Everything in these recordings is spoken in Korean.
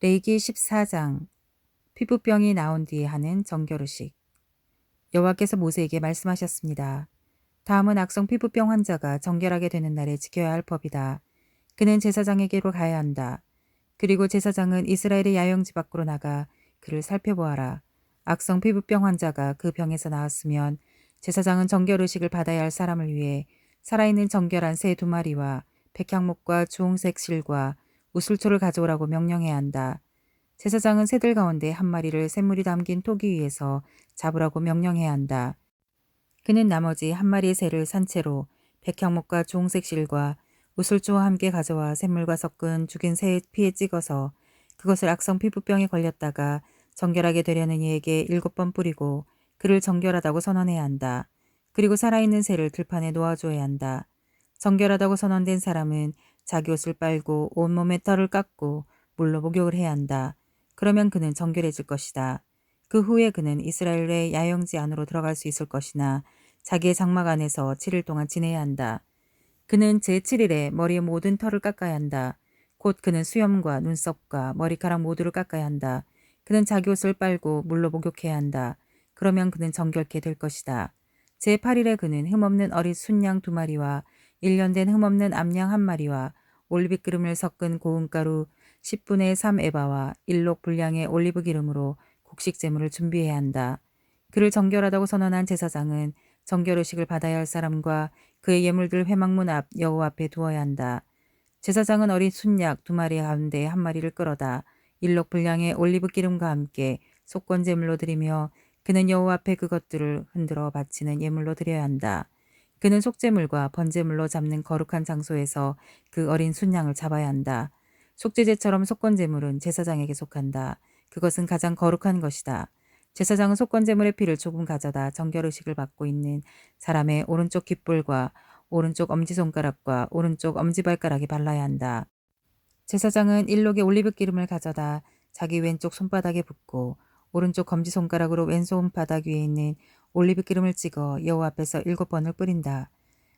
레위기 14장 피부병이 나온 뒤에 하는 정결의식. 여호와께서 모세에게 말씀하셨습니다. 다음은 악성 피부병 환자가 정결하게 되는 날에 지켜야 할 법이다. 그는 제사장에게로 가야 한다. 그리고 제사장은 이스라엘의 야영지 밖으로 나가 그를 살펴보아라. 악성 피부병 환자가 그 병에서 나았으면 제사장은 정결의식을 받아야 할 사람을 위해 살아있는 정결한 새 2마리와 백향목과 주홍색 실과 우슬초를 가져오라고 명령해야 한다. 제사장은 새들 가운데 1마리를 샘물이 담긴 토기 위에서 잡으라고 명령해야 한다. 그는 나머지 1마리의 새를 산채로 백향목과 주홍색 실과 우슬초와 함께 가져와 샘물과 섞은 죽인 새의 피에 찍어서 그것을 악성 피부병에 걸렸다가 정결하게 되려는 이에게 7번 뿌리고 그를 정결하다고 선언해야 한다. 그리고 살아있는 새를 들판에 놓아줘야 한다. 정결하다고 선언된 사람은 자기 옷을 빨고 온몸에 털을 깎고 물로 목욕을 해야 한다. 그러면 그는 정결해질 것이다. 그 후에 그는 이스라엘의 야영지 안으로 들어갈 수 있을 것이나 자기의 장막 안에서 7일 동안 지내야 한다. 그는 제7일에 머리의 모든 털을 깎아야 한다. 곧 그는 수염과 눈썹과 머리카락 모두를 깎아야 한다. 그는 자기 옷을 빨고 물로 목욕해야 한다. 그러면 그는 정결케 될 것이다. 제8일에 그는 흠없는 어린 순양 2마리와 1년 된 흠없는 암양 1마리와 올리브 기름을 섞은 고운가루 10분의 3 에바와 1록 분량의 올리브 기름으로 곡식 제물을 준비해야 한다. 그를 정결하다고 선언한 제사장은 정결의식을 받아야 할 사람과 그의 예물들 회막문 앞 여호와 앞에 두어야 한다. 제사장은 어린 순양 2마리 가운데 1마리를 끌어다 1록 분량의 올리브 기름과 함께 속건 제물로 드리며 그는 여호와 앞에 그것들을 흔들어 바치는 예물로 드려야 한다. 그는 속제물과 번제물로 잡는 거룩한 장소에서 그 어린 순양을 잡아야 한다. 속죄제처럼 속건제물은 제사장에게 속한다. 그것은 가장 거룩한 것이다. 제사장은 속건제물의 피를 조금 가져다 정결의식을 받고 있는 사람의 오른쪽 귓볼과 오른쪽 엄지손가락과 오른쪽 엄지발가락에 발라야 한다. 제사장은 1록의 올리브 기름을 가져다 자기 왼쪽 손바닥에 붓고 오른쪽 검지손가락으로 왼손 손바닥 위에 있는 올리브 기름을 찍어 여호와 앞에서 7번을 뿌린다.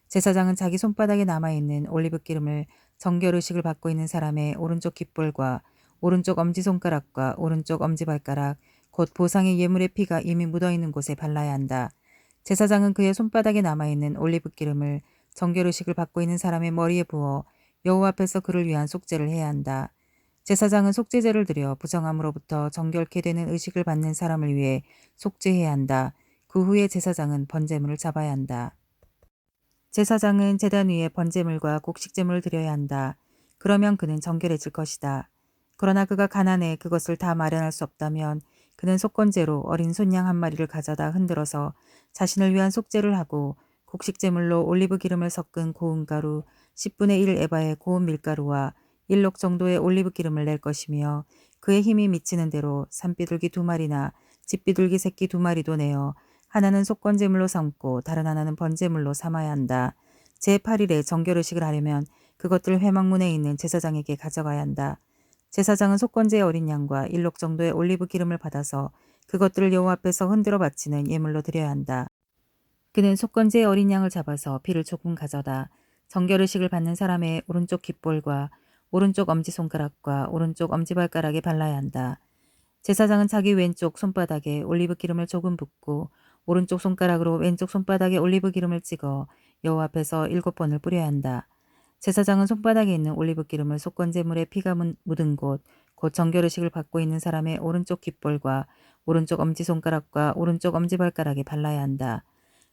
제사장은 자기 손바닥에 남아있는 올리브 기름을 정결의식을 받고 있는 사람의 오른쪽 귓볼과 오른쪽 엄지손가락과 오른쪽 엄지발가락 곧 보상의 예물의 피가 이미 묻어있는 곳에 발라야 한다. 제사장은 그의 손바닥에 남아있는 올리브 기름을 정결의식을 받고 있는 사람의 머리에 부어 여호와 앞에서 그를 위한 속죄를 해야 한다. 제사장은 속죄제를 드려 부정함으로부터 정결케 되는 의식을 받는 사람을 위해 속죄해야 한다. 그 후에 제사장은 번제물을 잡아야 한다. 제사장은 제단 위에 번제물과 곡식제물을 드려야 한다. 그러면 그는 정결해질 것이다. 그러나 그가 가난해 그것을 다 마련할 수 없다면 그는 속건제로 어린 순양 1마리를 가져다 흔들어서 자신을 위한 속죄를 하고 곡식제물로 올리브 기름을 섞은 고운 가루 10분의 1 에바의 고운 밀가루와 1록 정도의 올리브 기름을 낼 것이며 그의 힘이 미치는 대로 산비둘기 2마리나 집비둘기 새끼 2마리도 내어 하나는 속건제물로 삼고 다른 하나는 번제물로 삼아야 한다. 제8일에 정결의식을 하려면 그것들을 회막문에 있는 제사장에게 가져가야 한다. 제사장은 속건제의 어린 양과 1록 정도의 올리브 기름을 받아서 그것들을 여호와 앞에서 흔들어 바치는 예물로 드려야 한다. 그는 속건제의 어린 양을 잡아서 피를 조금 가져다 정결의식을 받는 사람의 오른쪽 귓볼과 오른쪽 엄지손가락과 오른쪽 엄지발가락에 발라야 한다. 제사장은 자기 왼쪽 손바닥에 올리브 기름을 조금 붓고 오른쪽 손가락으로 왼쪽 손바닥에 올리브 기름을 찍어 여호와 앞에서 7번을 뿌려야 한다. 제사장은 손바닥에 있는 올리브 기름을 속건제물에 피가 묻은 곧 정결의식을 받고 있는 사람의 오른쪽 귓볼과 오른쪽 엄지손가락과 오른쪽 엄지발가락에 발라야 한다.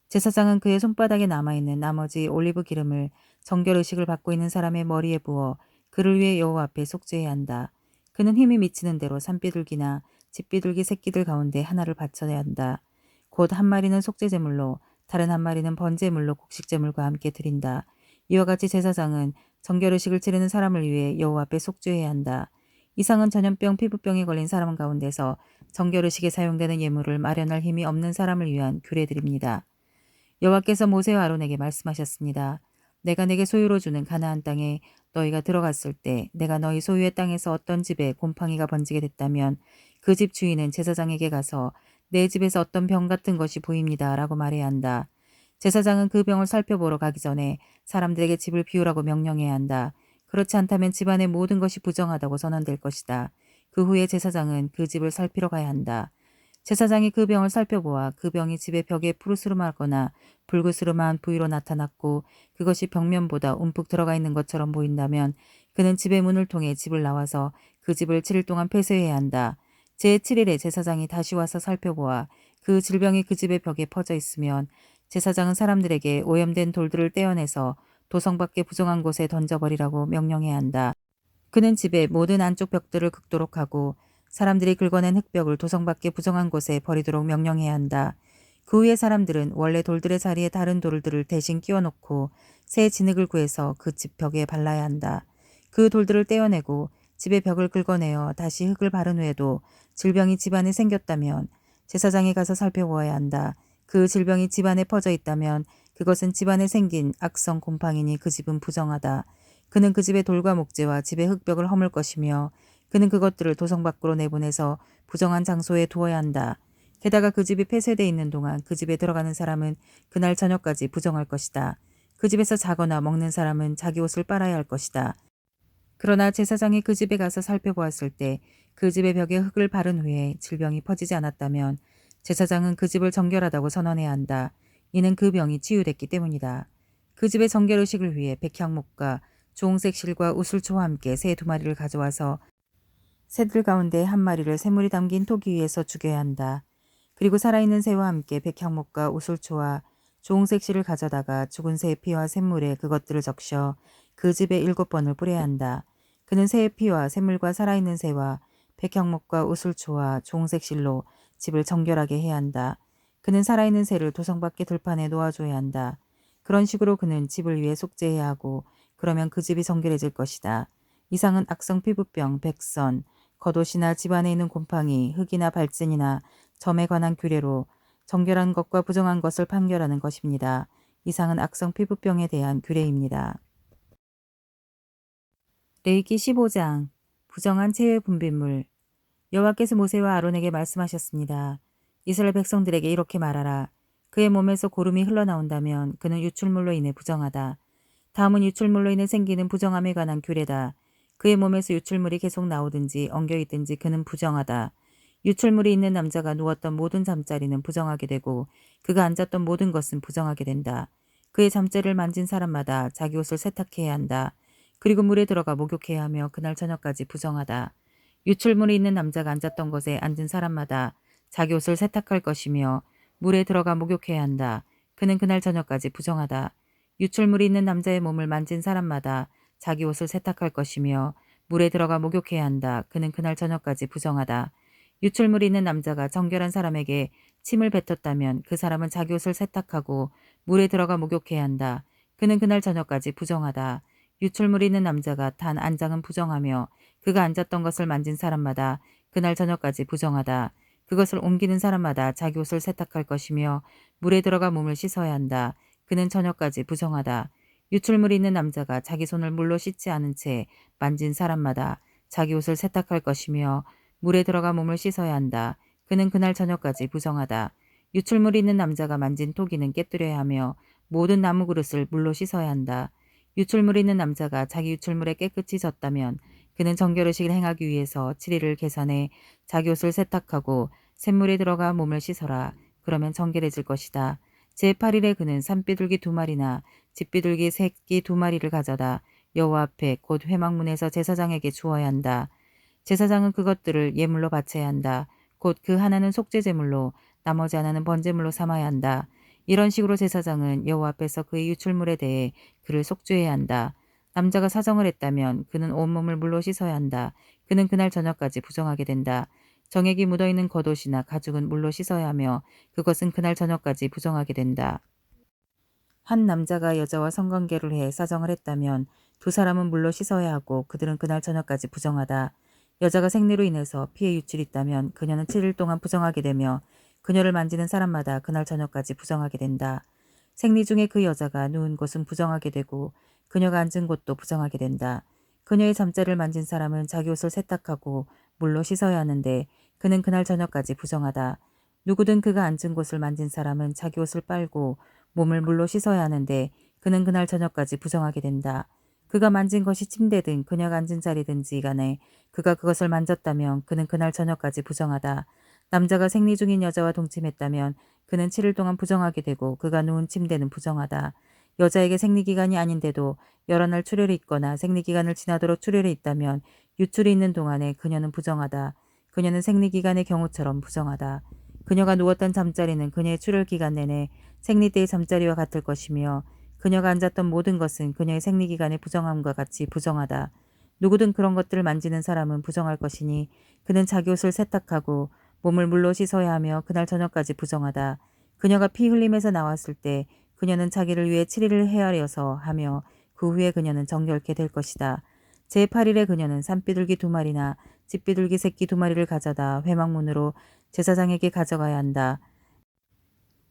제사장은 그의 손바닥에 남아있는 나머지 올리브 기름을 정결의식을 받고 있는 사람의 머리에 부어 그를 위해 여호와 앞에 속죄해야 한다. 그는 힘이 미치는 대로 산비둘기나 집비둘기 새끼들 가운데 하나를 바쳐야 한다. 곧 1마리는 속죄제물로 다른 1마리는 번제물로 곡식제물과 함께 드린다. 이와 같이 제사장은 정결의식을 치르는 사람을 위해 여호와 앞에 속죄해야 한다. 이상은 전염병, 피부병에 걸린 사람 가운데서 정결의식에 사용되는 예물을 마련할 힘이 없는 사람을 위한 규례들입니다. 여호와께서 모세와 아론에게 말씀하셨습니다. 내가 내게 소유로 주는 가나안 땅에 너희가 들어갔을 때 내가 너희 소유의 땅에서 어떤 집에 곰팡이가 번지게 됐다면 그 집 주인은 제사장에게 가서 내 집에서 어떤 병 같은 것이 보입니다 라고 말해야 한다. 제사장은 그 병을 살펴보러 가기 전에 사람들에게 집을 비우라고 명령해야 한다. 그렇지 않다면 집안의 모든 것이 부정하다고 선언될 것이다. 그 후에 제사장은 그 집을 살피러 가야 한다. 제사장이 그 병을 살펴보아 그 병이 집의 벽에 푸르스름하거나 붉으스름한 부위로 나타났고 그것이 벽면보다 움푹 들어가 있는 것처럼 보인다면 그는 집의 문을 통해 집을 나와서 그 집을 7일 동안 폐쇄해야 한다. 제7일에 제사장이 다시 와서 살펴보아 그 질병이 그 집의 벽에 퍼져 있으면 제사장은 사람들에게 오염된 돌들을 떼어내서 도성 밖에 부정한 곳에 던져버리라고 명령해야 한다. 그는 집의 모든 안쪽 벽들을 긁도록 하고 사람들이 긁어낸 흙벽을 도성 밖에 부정한 곳에 버리도록 명령해야 한다. 그 후에 사람들은 원래 돌들의 자리에 다른 돌들을 대신 끼워놓고 새 진흙을 구해서 그 집 벽에 발라야 한다. 그 돌들을 떼어내고 집의 벽을 긁어내어 다시 흙을 바른 후에도 질병이 집안에 생겼다면 제사장이 가서 살펴보아야 한다. 그 질병이 집안에 퍼져 있다면 그것은 집안에 생긴 악성 곰팡이니 그 집은 부정하다. 그는 그 집의 돌과 목재와 집의 흙벽을 허물 것이며 그는 그것들을 도성 밖으로 내보내서 부정한 장소에 두어야 한다. 게다가 그 집이 폐쇄되어 있는 동안 그 집에 들어가는 사람은 그날 저녁까지 부정할 것이다. 그 집에서 자거나 먹는 사람은 자기 옷을 빨아야 할 것이다. 그러나 제사장이 그 집에 가서 살펴보았을 때 그 집의 벽에 흙을 바른 후에 질병이 퍼지지 않았다면 제사장은 그 집을 정결하다고 선언해야 한다. 이는 그 병이 치유됐기 때문이다. 그 집의 정결 의식을 위해 백향목과 주홍색 실과 우슬초와 함께 새 2마리를 가져와서 새들 가운데 1마리를 샘물이 담긴 토기 위에서 죽여야 한다. 그리고 살아있는 새와 함께 백향목과 우슬초와 주홍색 실을 가져다가 죽은 새의 피와 샘물에 그것들을 적셔 그 집에 7번을 뿌려야 한다. 그는 새의 피와 샘물과 살아있는 새와 백향목과 우슬초와 주홍색 실로 집을 정결하게 해야 한다. 그는 살아있는 새를 도성 밖의 들판에 놓아줘야 한다. 그런 식으로 그는 집을 위해 속죄해야 하고 그러면 그 집이 정결해질 것이다. 이상은 악성 피부병, 백선, 겉옷이나 집안에 있는 곰팡이, 흙이나 발진이나 점에 관한 규례로 정결한 것과 부정한 것을 판결하는 것입니다. 이상은 악성 피부병에 대한 규례입니다. 레위기 15장 부정한 체의 분비물. 여호와께서 모세와 아론에게 말씀하셨습니다. 이스라엘 백성들에게 이렇게 말하라. 그의 몸에서 고름이 흘러나온다면 그는 유출물로 인해 부정하다. 다음은 유출물로 인해 생기는 부정함에 관한 규례다. 그의 몸에서 유출물이 계속 나오든지 엉겨있든지 그는 부정하다. 유출물이 있는 남자가 누웠던 모든 잠자리는 부정하게 되고 그가 앉았던 모든 것은 부정하게 된다. 그의 잠자리를 만진 사람마다 자기 옷을 세탁해야 한다. 그리고 물에 들어가 목욕해야 하며 그날 저녁까지 부정하다. 유출물이 있는 남자가 앉았던 것에 앉은 사람마다 자기 옷을 세탁할 것이며 물에 들어가 목욕해야 한다. 그는 그날 저녁까지 부정하다. 유출물이 있는 남자의 몸을 만진 사람마다 자기 옷을 세탁할 것이며 물에 들어가 목욕해야 한다. 그는 그날 저녁까지 부정하다. 유출물이 있는 남자가 정결한 사람에게 침을 뱉었다면 그 사람은 자기 옷을 세탁하고 물에 들어가 목욕해야 한다. 그는 그날 저녁까지 부정하다. 유출물이 있는 남자가 단 안장은 부정하며 그가 앉았던 것을 만진 사람마다 그날 저녁까지 부정하다. 그것을 옮기는 사람마다 자기 옷을 세탁할 것이며 물에 들어가 몸을 씻어야 한다. 그는 저녁까지 부정하다. 유출물이 있는 남자가 자기 손을 물로 씻지 않은 채 만진 사람마다 자기 옷을 세탁할 것이며 물에 들어가 몸을 씻어야 한다. 그는 그날 저녁까지 부정하다. 유출물이 있는 남자가 만진 토기는 깨뜨려야 하며 모든 나무 그릇을 물로 씻어야 한다. 유출물이 있는 남자가 자기 유출물에 깨끗이 젖다면 그는 정결의식을 행하기 위해서 7일을 계산해 자기 옷을 세탁하고 샘물에 들어가 몸을 씻어라. 그러면 정결해질 것이다. 제8일에 그는 산비둘기 2마리나 집비둘기 새끼 2마리를 가져다 여호와 앞에 곧 회막문에서 제사장에게 주어야 한다. 제사장은 그것들을 예물로 바쳐야 한다. 곧 그 하나는 속죄제물로 나머지 하나는 번제물로 삼아야 한다. 이런 식으로 제사장은 여호와 앞에서 그의 유출물에 대해 그를 속죄해야 한다. 남자가 사정을 했다면 그는 온몸을 물로 씻어야 한다. 그는 그날 저녁까지 부정하게 된다. 정액이 묻어있는 겉옷이나 가죽은 물로 씻어야 하며 그것은 그날 저녁까지 부정하게 된다. 한 남자가 여자와 성관계를 해 사정을 했다면 2사람은 물로 씻어야 하고 그들은 그날 저녁까지 부정하다. 여자가 생리로 인해서 피해 유출이 있다면 그녀는 7일 동안 부정하게 되며 그녀를 만지는 사람마다 그날 저녁까지 부정하게 된다. 생리 중에 그 여자가 누운 곳은 부정하게 되고 그녀가 앉은 곳도 부정하게 된다. 그녀의 잠자리를 만진 사람은 자기 옷을 세탁하고 물로 씻어야 하는데 그는 그날 저녁까지 부정하다. 누구든 그가 앉은 곳을 만진 사람은 자기 옷을 빨고 몸을 물로 씻어야 하는데 그는 그날 저녁까지 부정하게 된다. 그가 만진 것이 침대든 그녀가 앉은 자리든지 간에 그가 그것을 만졌다면 그는 그날 저녁까지 부정하다. 남자가 생리 중인 여자와 동침했다면 그는 7일 동안 부정하게 되고 그가 누운 침대는 부정하다. 여자에게 생리기간이 아닌데도 여러 날 출혈이 있거나 생리기간을 지나도록 출혈이 있다면 유출이 있는 동안에 그녀는 부정하다. 그녀는 생리기간의 경우처럼 부정하다. 그녀가 누웠던 잠자리는 그녀의 출혈 기간 내내 생리 때의 잠자리와 같을 것이며 그녀가 앉았던 모든 것은 그녀의 생리기간의 부정함과 같이 부정하다. 누구든 그런 것들을 만지는 사람은 부정할 것이니 그는 자기 옷을 세탁하고 몸을 물로 씻어야 하며 그날 저녁까지 부정하다. 그녀가 피 흘림에서 나왔을 때 그녀는 자기를 위해 7일을 헤아려서 하며 그 후에 그녀는 정결케 될 것이다. 제8일에 그녀는 산비둘기 2마리나 집비둘기 새끼 2마리를 가져다 회막문으로 제사장에게 가져가야 한다.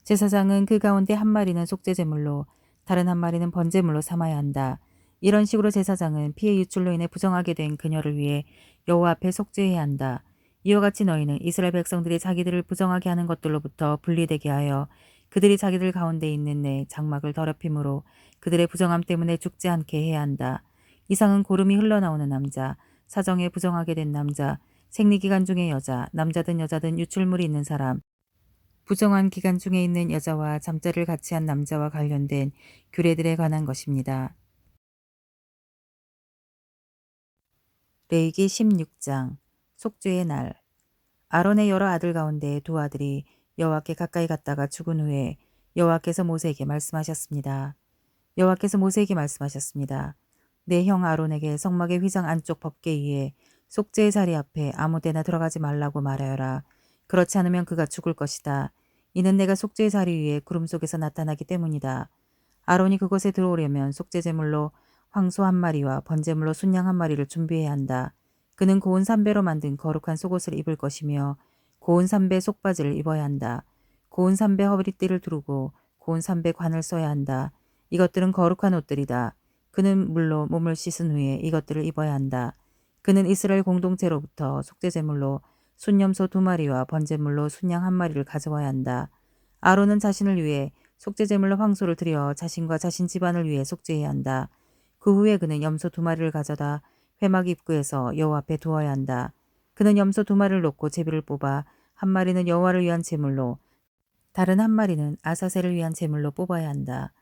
제사장은 그 가운데 1마리는 속죄제물로 다른 1마리는 번제물로 삼아야 한다. 이런 식으로 제사장은 피의 유출로 인해 부정하게 된 그녀를 위해 여호와 앞에 속죄해야 한다. 이와 같이 너희는 이스라엘 백성들이 자기들을 부정하게 하는 것들로부터 분리되게 하여 그들이 자기들 가운데 있는 내 장막을 더럽힘으로 그들의 부정함 때문에 죽지 않게 해야 한다. 이상은 고름이 흘러나오는 남자, 사정에 부정하게 된 남자, 생리기간 중의 여자, 남자든 여자든 유출물이 있는 사람, 부정한 기간 중에 있는 여자와 잠자리를 같이 한 남자와 관련된 규례들에 관한 것입니다. 레위기 16장 속죄의 날. 아론의 여러 아들 가운데 2아들이 여호와께 가까이 갔다가 죽은 후에 여호와께서 모세에게 말씀하셨습니다. 여호와께서 모세에게 말씀하셨습니다. 내 형 아론에게 성막의 휘장 안쪽 법궤 위에 속죄의 자리 앞에 아무 데나 들어가지 말라고 말하여라. 그렇지 않으면 그가 죽을 것이다. 이는 내가 속죄의 자리 위에 구름 속에서 나타나기 때문이다. 아론이 그곳에 들어오려면 속죄제물로 황소 1마리와 번제물로 순양 1마리를 준비해야 한다. 그는 고운 삼배로 만든 거룩한 속옷을 입을 것이며 고운 삼배 속바지를 입어야 한다. 고운 삼배 허리띠를 두르고 고운 삼배 관을 써야 한다. 이것들은 거룩한 옷들이다. 그는 물로 몸을 씻은 후에 이것들을 입어야 한다. 그는 이스라엘 공동체로부터 속죄제물로 순염소 2마리와 번제물로 순양 1마리를 가져와야 한다. 아론은 자신을 위해 속죄제물로 황소를 드려 자신과 자신 집안을 위해 속죄해야 한다. 그 후에 그는 염소 2마리를 가져다 회막 입구에서 여호와 앞에 두어야 한다. 그는 염소 2마리를 놓고 제비를 뽑아 1마리는 여호와를 위한 제물로 다른 1마리는 아사셀을 위한 제물로 뽑아야 한다.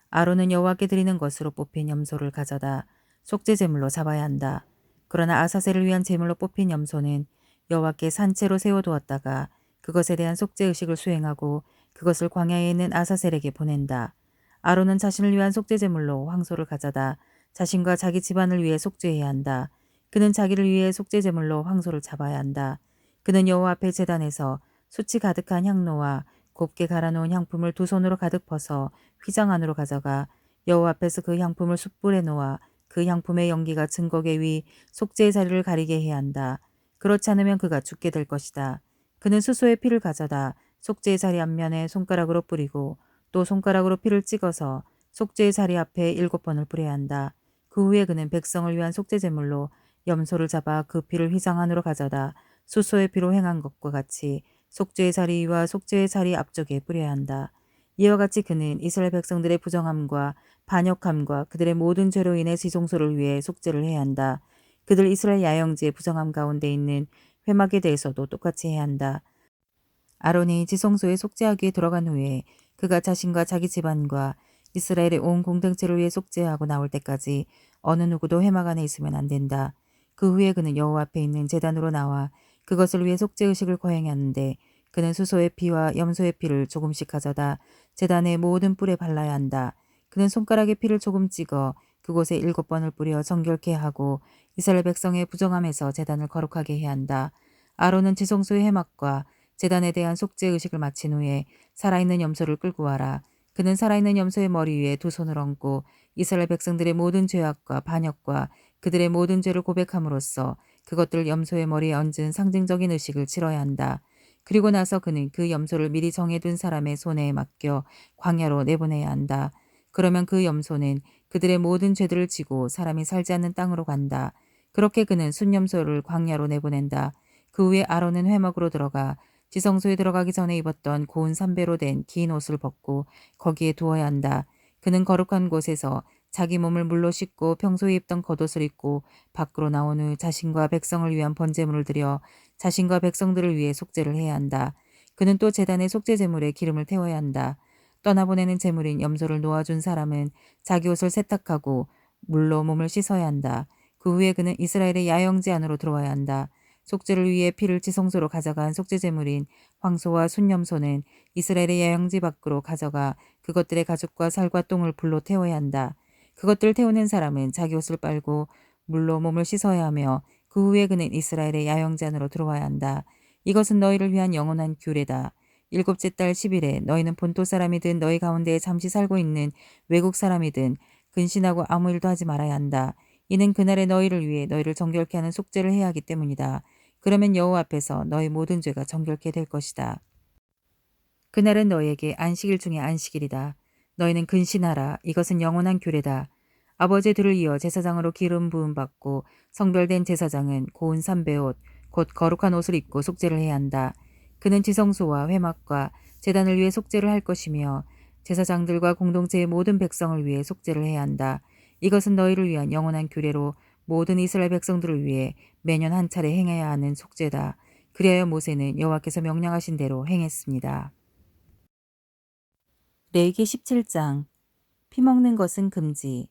아론은 여호와께 드리는 것으로 뽑힌 염소를 가져다 속죄제물로 잡아야 한다. 그러나 아사셀을 위한 제물로 뽑힌 염소는 여호와께 산채로 세워두었다가 그것에 대한 속죄의식을 수행하고 그것을 광야에 있는 아사셀에게 보낸다. 아론은 자신을 위한 속죄제물로 황소를 가져다 자신과 자기 집안을 위해 속죄해야 한다. 그는 자기를 위해 속죄제물로 황소를 잡아야 한다. 그는 여호와 앞에 제단에서 수치 가득한 향로와 곱게 갈아놓은 향품을 2손으로 가득 퍼서 휘장 안으로 가져가 여호와 앞에서 그 향품을 숯불에 놓아 그 향품의 연기가 증거계 위 속죄의 자리를 가리게 해야 한다. 그렇지 않으면 그가 죽게 될 것이다. 그는 수소의 피를 가져다 속죄의 자리 앞면에 손가락으로 뿌리고 또 손가락으로 피를 찍어서 속죄의 자리 앞에 7번을 뿌려야 한다. 그 후에 그는 백성을 위한 속죄제물로 염소를 잡아 그 피를 휘장 안으로 가져다 수소의 피로 행한 것과 같이 속죄의 자리 위와 속죄의 자리 앞쪽에 뿌려야 한다. 이와 같이 그는 이스라엘 백성들의 부정함과 반역함과 그들의 모든 죄로 인해 지성소를 위해 속죄를 해야 한다. 그들 이스라엘 야영지의 부정함 가운데 있는 회막에 대해서도 똑같이 해야 한다. 아론이 지성소에 속죄하기에 들어간 후에 그가 자신과 자기 집안과 이스라엘의 온 공동체를 위해 속죄하고 나올 때까지 어느 누구도 회막 안에 있으면 안 된다. 그 후에 그는 여호와 앞에 있는 제단으로 나와 그것을 위해 속죄의식을 거행하는데 그는 수소의 피와 염소의 피를 조금씩 가져다 제단의 모든 뿔에 발라야 한다. 그는 손가락에 피를 조금 찍어 그곳에 7번을 뿌려 정결케 하고 이스라엘 백성의 부정함에서 제단을 거룩하게 해야 한다. 아론은 지성소의 회막과 제단에 대한 속죄의식을 마친 후에 살아있는 염소를 끌고 와라. 그는 살아있는 염소의 머리 위에 2손을 얹고 이스라엘 백성들의 모든 죄악과 반역과 그들의 모든 죄를 고백함으로써 그것들 염소의 머리에 얹은 상징적인 의식을 치러야 한다. 그리고 나서 그는 그 염소를 미리 정해둔 사람의 손에 맡겨 광야로 내보내야 한다. 그러면 그 염소는 그들의 모든 죄들을 지고 사람이 살지 않는 땅으로 간다. 그렇게 그는 순염소를 광야로 내보낸다. 그 후에 아론은 회막으로 들어가 지성소에 들어가기 전에 입었던 고운 삼배로 된 긴 옷을 벗고 거기에 두어야 한다. 그는 거룩한 곳에서 자기 몸을 물로 씻고 평소에 입던 겉옷을 입고 밖으로 나온 후 자신과 백성을 위한 번제물을 드려 자신과 백성들을 위해 속죄를 해야 한다. 그는 또 제단의 속죄 제물에 기름을 태워야 한다. 떠나보내는 제물인 염소를 놓아준 사람은 자기 옷을 세탁하고 물로 몸을 씻어야 한다. 그 후에 그는 이스라엘의 야영지 안으로 들어와야 한다. 속죄를 위해 피를 지성소로 가져간 속죄 제물인 황소와 순염소는 이스라엘의 야영지 밖으로 가져가 그것들의 가죽과 살과 똥을 불로 태워야 한다. 그것들을 태우는 사람은 자기 옷을 빨고 물로 몸을 씻어야 하며 그 후에 그는 이스라엘의 야영지 안으로 들어와야 한다. 이것은 너희를 위한 영원한 규례다. 일곱째 달 10일에 너희는 본토 사람이든 너희 가운데에 잠시 살고 있는 외국 사람이든 근신하고 아무 일도 하지 말아야 한다. 이는 그날에 너희를 위해 너희를 정결케 하는 속죄를 해야 하기 때문이다. 그러면 여호와 앞에서 너희 모든 죄가 정결케 될 것이다. 그날은 너희에게 안식일 중에 안식일이다. 너희는 근신하라. 이것은 영원한 규례다. 아버지의 뒤를 이어 제사장으로 기름 부음 받고 성별된 제사장은 고운 삼배옷 곧 거룩한 옷을 입고 속죄를 해야 한다. 그는 지성소와 회막과 제단을 위해 속죄를 할 것이며 제사장들과 공동체의 모든 백성을 위해 속죄를 해야 한다. 이것은 너희를 위한 영원한 규례로 모든 이스라엘 백성들을 위해 매년 한 차례 행해야 하는 속죄다. 그리하여 모세는 여호와께서 명령하신 대로 행했습니다. 레위기 17장 피 먹는 것은 금지.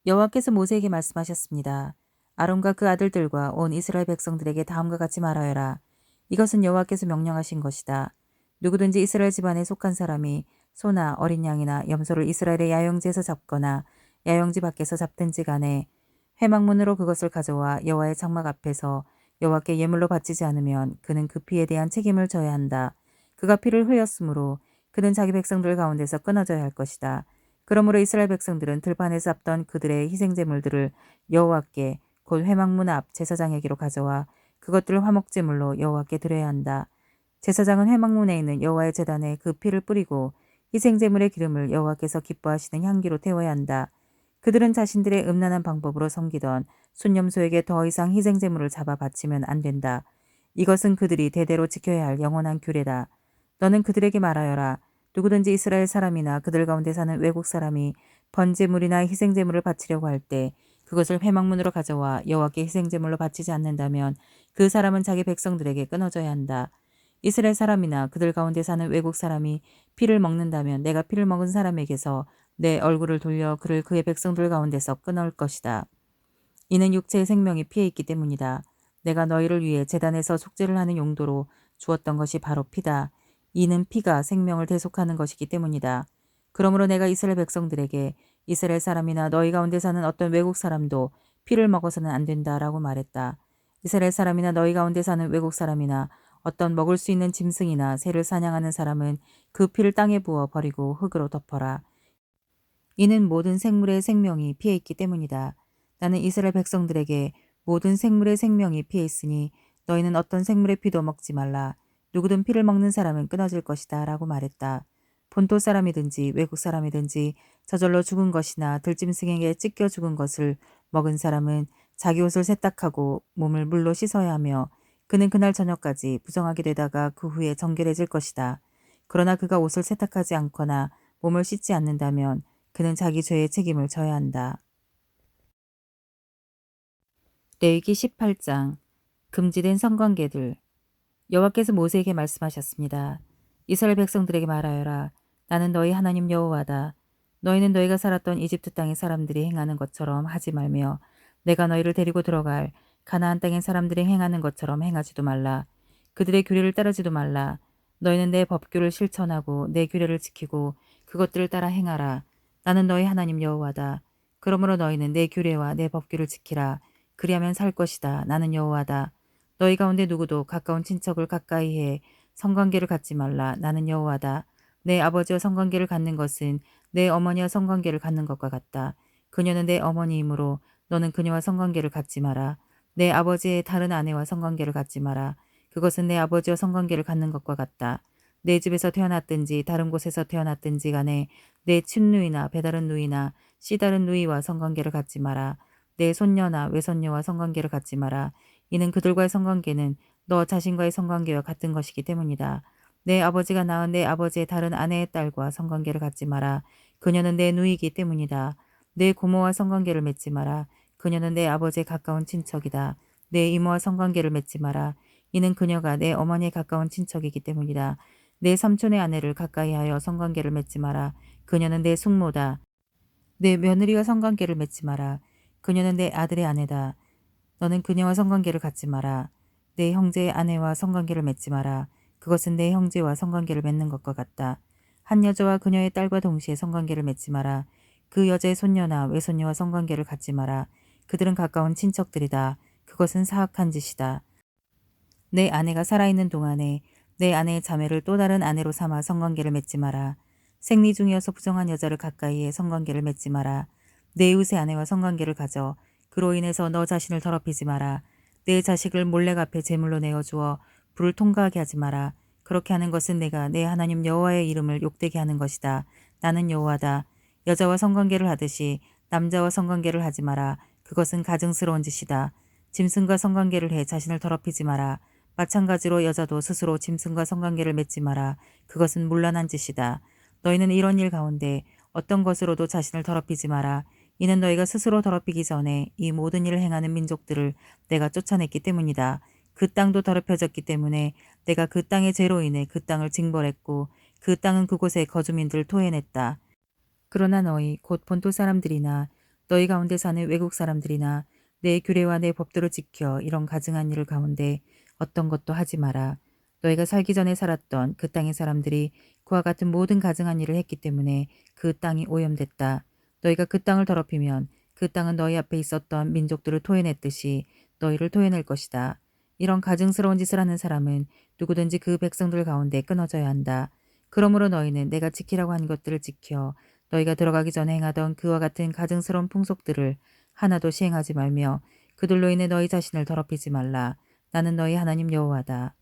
여호와께서 모세에게 말씀하셨습니다. 아론과 그 아들들과 온 이스라엘 백성들에게 다음과 같이 말하여라. 이것은 여호와께서 명령하신 것이다. 누구든지 이스라엘 집안에 속한 사람이 소나 어린 양이나 염소를 이스라엘의 야영지에서 잡거나 야영지 밖에서 잡든지 간에 회막문으로 그것을 가져와 여호와의 장막 앞에서 여호와께 예물로 바치지 않으면 그는 그 피에 대한 책임을 져야 한다. 그가 피를 흘렸으므로 그는 자기 백성들 가운데서 끊어져야 할 것이다. 그러므로 이스라엘 백성들은 들판에서 잡던 그들의 희생제물들을 여호와께 곧 회막문 앞 제사장에게로 가져와 그것들을 화목제물로 여호와께 드려야 한다. 제사장은 회막문에 있는 여호와의 제단에 그 피를 뿌리고 희생제물의 기름을 여호와께서 기뻐하시는 향기로 태워야 한다. 그들은 자신들의 음란한 방법으로 섬기던 순념소에게 더 이상 희생제물을 잡아 바치면 안 된다. 이것은 그들이 대대로 지켜야 할 영원한 규례다. 너는 그들에게 말하여라. 누구든지 이스라엘 사람이나 그들 가운데 사는 외국 사람이 번제물이나 희생제물을 바치려고 할 때 그것을 회막문으로 가져와 여호와께 희생제물로 바치지 않는다면 그 사람은 자기 백성들에게 끊어져야 한다. 이스라엘 사람이나 그들 가운데 사는 외국 사람이 피를 먹는다면 내가 피를 먹은 사람에게서 내 얼굴을 돌려 그를 그의 백성들 가운데서 끊을 것이다. 이는 육체의 생명이 피에 있기 때문이다. 내가 너희를 위해 제단에서 속죄를 하는 용도로 주었던 것이 바로 피다. 이는 피가 생명을 대속하는 것이기 때문이다. 그러므로 내가 이스라엘 백성들에게 이스라엘 사람이나 너희 가운데 사는 어떤 외국 사람도 피를 먹어서는 안 된다라고 말했다. 이스라엘 사람이나 너희 가운데 사는 외국 사람이나 어떤 먹을 수 있는 짐승이나 새를 사냥하는 사람은 그 피를 땅에 부어 버리고 흙으로 덮어라. 이는 모든 생물의 생명이 피해 있기 때문이다. 나는 이스라엘 백성들에게 모든 생물의 생명이 피해 있으니 너희는 어떤 생물의 피도 먹지 말라. 누구든 피를 먹는 사람은 끊어질 것이다 라고 말했다. 본토 사람이든지 외국 사람이든지 저절로 죽은 것이나 들짐승에게 찢겨 죽은 것을 먹은 사람은 자기 옷을 세탁하고 몸을 물로 씻어야 하며 그는 그날 저녁까지 부정하게 되다가 그 후에 정결해질 것이다. 그러나 그가 옷을 세탁하지 않거나 몸을 씻지 않는다면 그는 자기 죄의 책임을 져야 한다. 레위기 18장 금지된 성관계들. 여호와께서 모세에게 말씀하셨습니다. 이스라엘 백성들에게 말하여라. 나는 너희 하나님 여호와다. 너희는 너희가 살았던 이집트 땅의 사람들이 행하는 것처럼 하지 말며 내가 너희를 데리고 들어갈 가나안 땅의 사람들이 행하는 것처럼 행하지도 말라. 그들의 규례를 따르지도 말라. 너희는 내 법규를 실천하고 내 규례를 지키고 그것들을 따라 행하라. 나는 너희 하나님 여호와다. 그러므로 너희는 내 규례와 내 법규를 지키라. 그리하면 살 것이다. 나는 여호와다. 너희 가운데 누구도 가까운 친척을 가까이 해 성관계를 갖지 말라. 나는 여호와다. 내 아버지와 성관계를 갖는 것은 내 어머니와 성관계를 갖는 것과 같다. 그녀는 내 어머니이므로 너는 그녀와 성관계를 갖지 마라. 내 아버지의 다른 아내와 성관계를 갖지 마라. 그것은 내 아버지와 성관계를 갖는 것과 같다. 내 집에서 태어났든지 다른 곳에서 태어났든지 간에 내 친누이나 배다른 누이나 씨다른 누이와 성관계를 갖지 마라. 내 손녀나 외손녀와 성관계를 갖지 마라. 이는 그들과의 성관계는 너 자신과의 성관계와 같은 것이기 때문이다. 내 아버지가 낳은 내 아버지의 다른 아내의 딸과 성관계를 갖지 마라. 그녀는 내 누이기 때문이다. 내 고모와 성관계를 맺지 마라. 그녀는 내 아버지의 가까운 친척이다. 내 이모와 성관계를 맺지 마라. 이는 그녀가 내 어머니의 가까운 친척이기 때문이다. 내 삼촌의 아내를 가까이하여 성관계를 맺지 마라. 그녀는 내 숙모다. 내 며느리와 성관계를 맺지 마라. 그녀는 내 아들의 아내다. 너는 그녀와 성관계를 갖지 마라. 내 형제의 아내와 성관계를 맺지 마라. 그것은 내 형제와 성관계를 맺는 것과 같다. 한 여자와 그녀의 딸과 동시에 성관계를 맺지 마라. 그 여자의 손녀나 외손녀와 성관계를 갖지 마라. 그들은 가까운 친척들이다. 그것은 사악한 짓이다. 내 아내가 살아있는 동안에 내 아내의 자매를 또 다른 아내로 삼아 성관계를 맺지 마라. 생리 중이어서 부정한 여자를 가까이에 성관계를 맺지 마라. 내 이웃의 아내와 성관계를 가져 그로 인해서 너 자신을 더럽히지 마라. 내 자식을 몰래 갚에 제물로 내어주어 불을 통과하게 하지 마라. 그렇게 하는 것은 내가 내 하나님 여호와의 이름을 욕되게 하는 것이다. 나는 여호와다. 여자와 성관계를 하듯이 남자와 성관계를 하지 마라. 그것은 가증스러운 짓이다. 짐승과 성관계를 해 자신을 더럽히지 마라. 마찬가지로 여자도 스스로 짐승과 성관계를 맺지 마라. 그것은 문란한 짓이다. 너희는 이런 일 가운데 어떤 것으로도 자신을 더럽히지 마라. 이는 너희가 스스로 더럽히기 전에 이 모든 일을 행하는 민족들을 내가 쫓아냈기 때문이다. 그 땅도 더럽혀졌기 때문에 내가 그 땅의 죄로 인해 그 땅을 징벌했고 그 땅은 그곳의 거주민들을 토해냈다. 그러나 너희 곧 본토 사람들이나 너희 가운데 사는 외국 사람들이나 내 규례와 내 법도를 지켜 이런 가증한 일을 가운데 어떤 것도 하지 마라. 너희가 살기 전에 살았던 그 땅의 사람들이 그와 같은 모든 가증한 일을 했기 때문에 그 땅이 오염됐다. 너희가 그 땅을 더럽히면 그 땅은 너희 앞에 있었던 민족들을 토해냈듯이 너희를 토해낼 것이다. 이런 가증스러운 짓을 하는 사람은 누구든지 그 백성들 가운데 끊어져야 한다. 그러므로 너희는 내가 지키라고 한 것들을 지켜 너희가 들어가기 전에 행하던 그와 같은 가증스러운 풍속들을 하나도 시행하지 말며 그들로 인해 너희 자신을 더럽히지 말라. 나는 너희 하나님 여호와다.